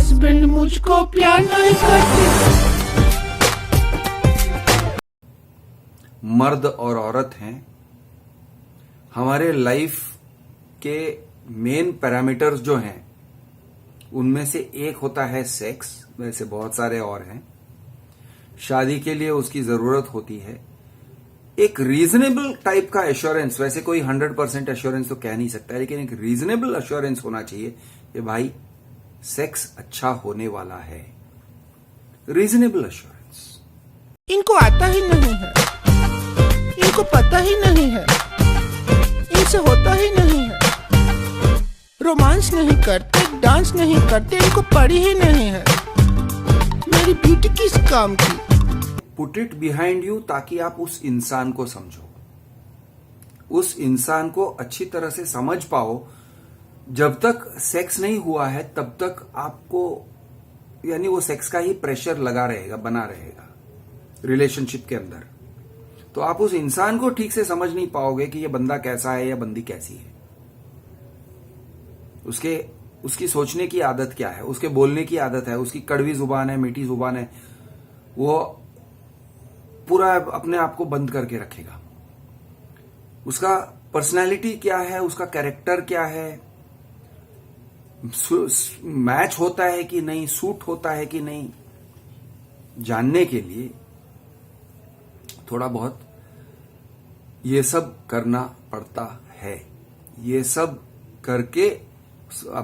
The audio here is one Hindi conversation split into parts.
हस्बैंड मुझको प्यार नहीं करते। मर्द और औरत हैं, हमारे लाइफ के मेन पैरामीटर्स जो हैं उनमें से एक होता है सेक्स, वैसे बहुत सारे और हैं। शादी के लिए उसकी जरूरत होती है एक रीजनेबल टाइप का एश्योरेंस। वैसे कोई 100% एश्योरेंस तो कह नहीं सकता है, लेकिन एक रीजनेबल एश्योरेंस होना चाहिए कि भाई सेक्स अच्छा होने वाला है। Reasonable assurance. इनको आता ही नहीं है, इनको पता ही नहीं है, इनसे होता ही नहीं है। रोमांस नहीं करते, डांस नहीं करते, इनको पड़ी ही नहीं है। मेरी ब्यूटी किस काम की। पुट इट बिहाइंड यू ताकि आप उस इंसान को समझो, उस इंसान को अच्छी तरह से समझ पाओ। जब तक सेक्स नहीं हुआ है तब तक आपको यानी वो सेक्स का ही प्रेशर लगा रहेगा, बना रहेगा रिलेशनशिप के अंदर। तो आप उस इंसान को ठीक से समझ नहीं पाओगे कि ये बंदा कैसा है या बंदी कैसी है, उसकी सोचने की आदत क्या है, उसके बोलने की आदत है, उसकी कड़वी जुबान है, मीठी जुबान है, वो पूरा अपने आप को बंद करके रखेगा। उसका पर्सनालिटी क्या है, उसका कैरेक्टर क्या है, मैच होता है कि नहीं, सूट होता है कि नहीं, जानने के लिए थोड़ा बहुत ये सब करना पड़ता है। ये सब करके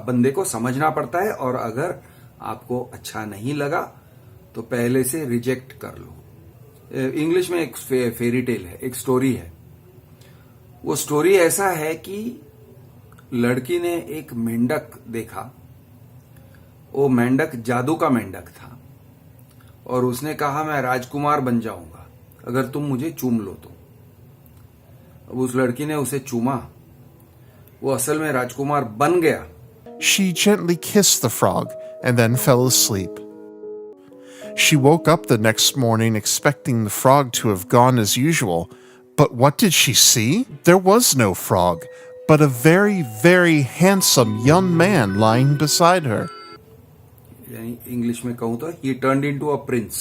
बंदे को समझना पड़ता है, और अगर आपको अच्छा नहीं लगा तो पहले से रिजेक्ट कर लो। इंग्लिश में एक फेरी टेल है, एक स्टोरी है। वो स्टोरी ऐसा है कि लड़की ने एक मेंढक देखा। वो मेंढक जादू का मेंढक था, और उसने कहा मैं राजकुमार बन जाऊंगा अगर तुम मुझे चूम लो तो। अब उस लड़की ने उसे चूमा, वो असल में राजकुमार बन गया। She gently kissed the frog and then fell asleep. She woke up the next morning expecting the frog to have gone as usual, but what did she see? There was no frog, but a very, very handsome young man lying beside her. यानी इंग्लिश में कहूं तो he turned into a prince।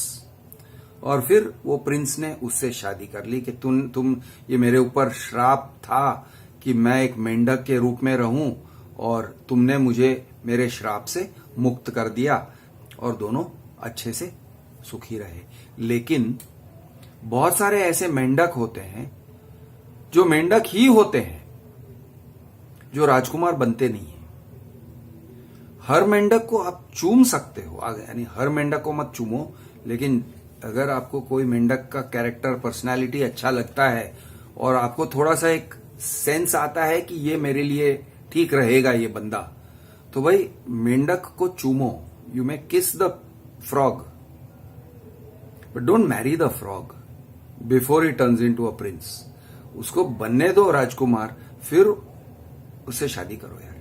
और फिर वो प्रिंस ने उससे शादी कर ली कि तुम ये मेरे ऊपर श्राप था कि मैं एक मेंढक के रूप में रहूं, और तुमने मुझे मेरे श्राप से मुक्त कर दिया, और दोनों अच्छे से सुखी रहे। लेकिन बहुत सारे ऐसे मेंढक होते हैं जो मेंढक ही होते हैं, जो राजकुमार बनते नहीं है। हर मेंढक को आप चूम सकते हो, यानी हर मेंढक को मत चूमो, लेकिन अगर आपको कोई मेंढक का कैरेक्टर, पर्सनालिटी अच्छा लगता है, और आपको थोड़ा सा एक सेंस आता है कि ये मेरे लिए ठीक रहेगा ये बंदा, तो भाई मेंढक को चूमो। You may kiss the frog but don't marry the frog before he turns into a prince. उसको बनने दो राजकुमार, फिर उससे शादी करो यार।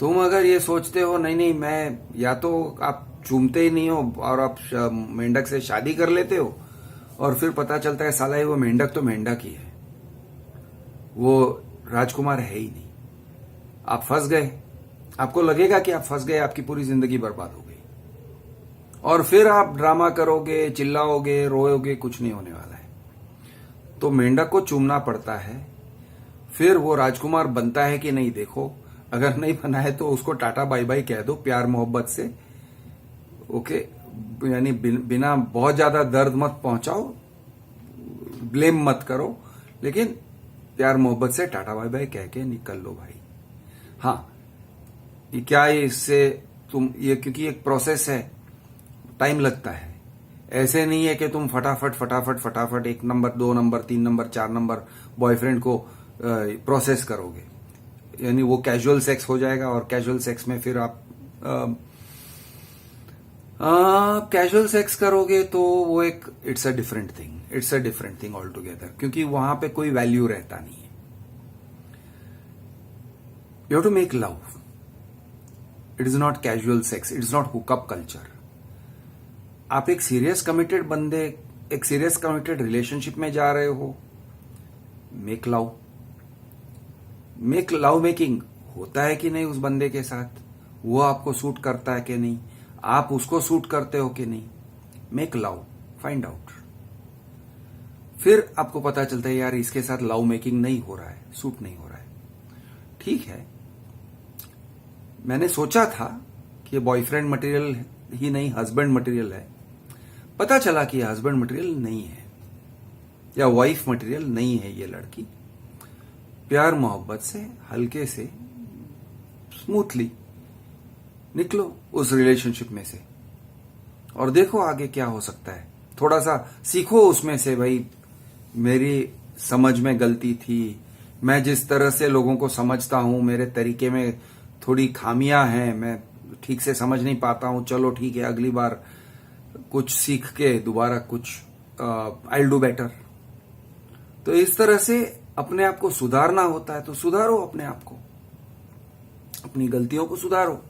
तुम अगर ये सोचते हो नहीं नहीं मैं, या तो आप चूमते ही नहीं हो और आप मेंढक से शादी कर लेते हो, और फिर पता चलता है साला वो मेंढक तो मेंढक ही है, वो राजकुमार है ही नहीं। आप फंस गए, आपको लगेगा कि आप फंस गए, आपकी पूरी जिंदगी बर्बाद हो गई, और फिर आप ड्रामा करोगे, चिल्लाओगे, रोओगे, कुछ नहीं होने वाला है। तो मेंढक को चूमना पड़ता है, फिर वो राजकुमार बनता है कि नहीं देखो। अगर नहीं बना है तो उसको टाटा बाय बाय कह दो प्यार मोहब्बत से, ओके। यानी बिना बहुत ज्यादा दर्द मत पहुंचाओ, ब्लेम मत करो, लेकिन प्यार मोहब्बत से टाटा बाय बाय कह के निकल लो भाई। हाँ, ये क्या है इससे क्योंकि एक प्रोसेस है, टाइम लगता है। ऐसे नहीं है कि तुम फटाफट फटाफट फटाफट 1 number 2 number 3 number 4 number boyfriend को प्रोसेस करोगे, यानी वो कैजुअल सेक्स हो जाएगा। और कैजुअल सेक्स में फिर आप कैजुअल सेक्स करोगे तो वो एक it's a different thing altogether, क्योंकि वहां पे कोई वैल्यू रहता नहीं है। You have to make love, it is not casual sex, it is not hookup culture. आप एक सीरियस कमिटेड रिलेशनशिप में जा रहे हो, मेक लव मेकिंग होता है कि नहीं उस बंदे के साथ, वो आपको सूट करता है कि नहीं, आप उसको सूट करते हो कि नहीं। Make love, find out. फिर आपको पता चलता है यार इसके साथ लव मेकिंग नहीं हो रहा है, सूट नहीं हो रहा है। ठीक है, मैंने सोचा था कि बॉयफ्रेंड मटेरियल ही नहीं हस्बैंड मटेरियल है, पता चला कि हस्बैंड मटेरियल नहीं है या वाइफ मटेरियल नहीं है। ये लड़की प्यार मोहब्बत से हल्के से स्मूथली निकलो उस रिलेशनशिप में से और देखो आगे क्या हो सकता है। थोड़ा सा सीखो उसमें से, भाई मेरी समझ में गलती थी, मैं जिस तरह से लोगों को समझता हूं मेरे तरीके में थोड़ी खामियां हैं, मैं ठीक से समझ नहीं पाता हूं, चलो ठीक है अगली बार कुछ सीख के दोबारा कुछ आई विल डू बेटर। तो इस तरह से अपने आप को सुधारना होता है, तो सुधारो अपने आप को, अपनी गलतियों को सुधारो।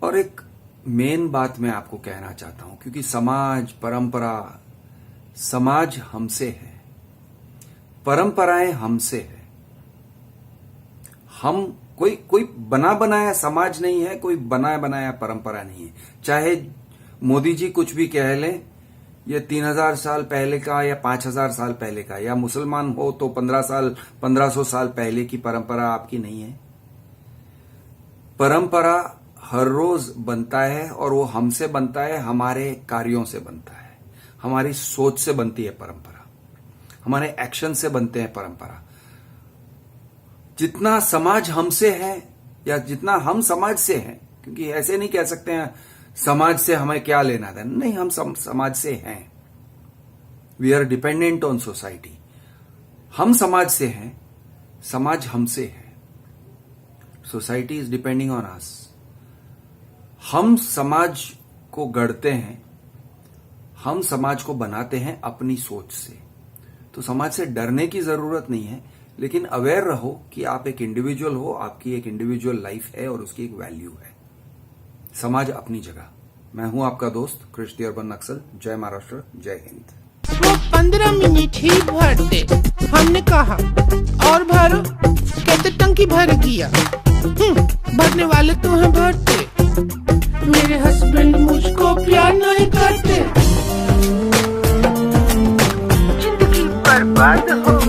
और एक मेन बात मैं आपको कहना चाहता हूं, क्योंकि समाज परंपरा, समाज हमसे है, परंपराएं हमसे है। हम कोई बना बनाया समाज नहीं है, कोई बना बनाया परंपरा नहीं है। चाहे मोदी जी कुछ भी कह लें, ये 3000 साल पहले का या 5000 साल पहले का, या मुसलमान हो तो 1500 साल पहले की परंपरा आपकी नहीं है। परंपरा हर रोज बनता है और वो हमसे बनता है, हमारे कार्यों से बनता है, हमारी सोच से बनती है परंपरा, हमारे एक्शन से बनते हैं परंपरा। जितना समाज हमसे है या जितना हम समाज से हैं, क्योंकि ऐसे नहीं कह सकते हैं समाज से हमें क्या लेना देना, नहीं, हम समाज से हैं। We are dependent on society. हम समाज से हैं, समाज हमसे है, society is depending on us. हम समाज को गढ़ते हैं, हम समाज को बनाते हैं अपनी सोच से। तो समाज से डरने की जरूरत नहीं है, लेकिन अवेयर रहो कि आप एक इंडिविजुअल हो, आपकी एक इंडिविजुअल लाइफ है और उसकी एक वैल्यू है। समाज अपनी जगह। मैं हूं आपका दोस्त कृष द अर्बन नक्सल। जय महाराष्ट्र, जय हिंद। वो 15 मिनट ही भरते, हमने कहा और भरो, कहते टंकी भर गया। भरने वाले तो हैं भरते, मेरे हस्बैंड मुझको प्यार नहीं करते, जिंदगी बर्बाद हो